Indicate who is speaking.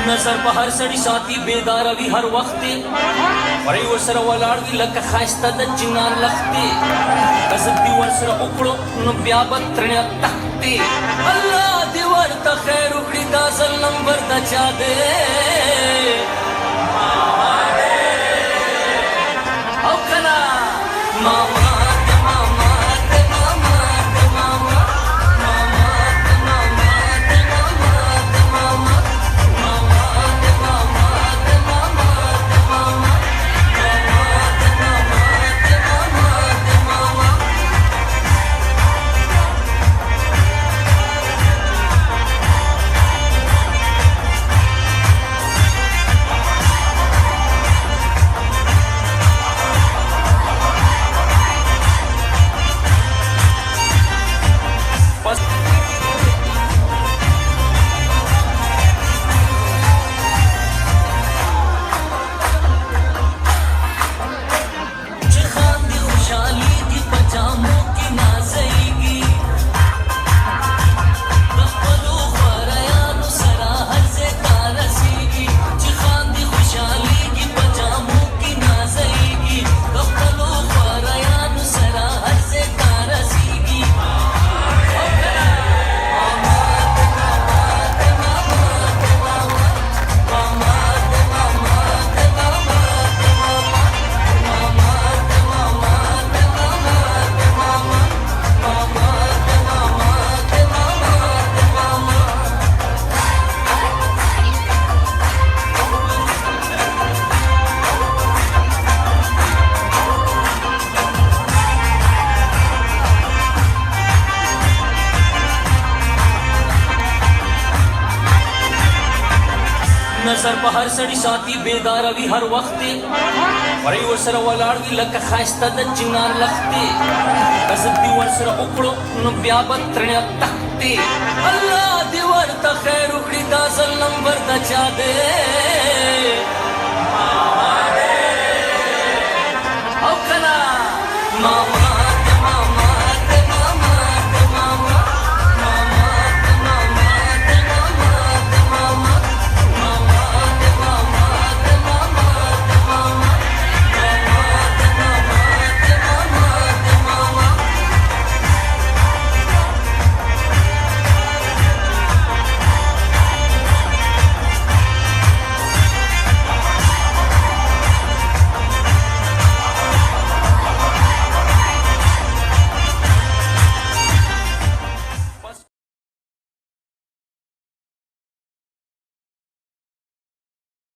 Speaker 1: نظر په هر سړي ساتي بیداره وي هر وخت دی وری ورسره ولاړ وي لکه ښایسته د چنار لښتې که ضد دې ورسره وکړو نو بیا به ترڼه تختې الله دې ورته خیر وکړي دا ځل نمبر د چا دی او که نه ماما نظر په هر سړي ساتي بیداره وي هر وخت دی وری ورسره ولاړ وي لکه ښایسته د چنار لښتې که ضد دې ورسره وکړو نو بیا به ترڼه تختې الله دې ورته خیر وکړي دا ځل نمبر د چا دی او که نه ماما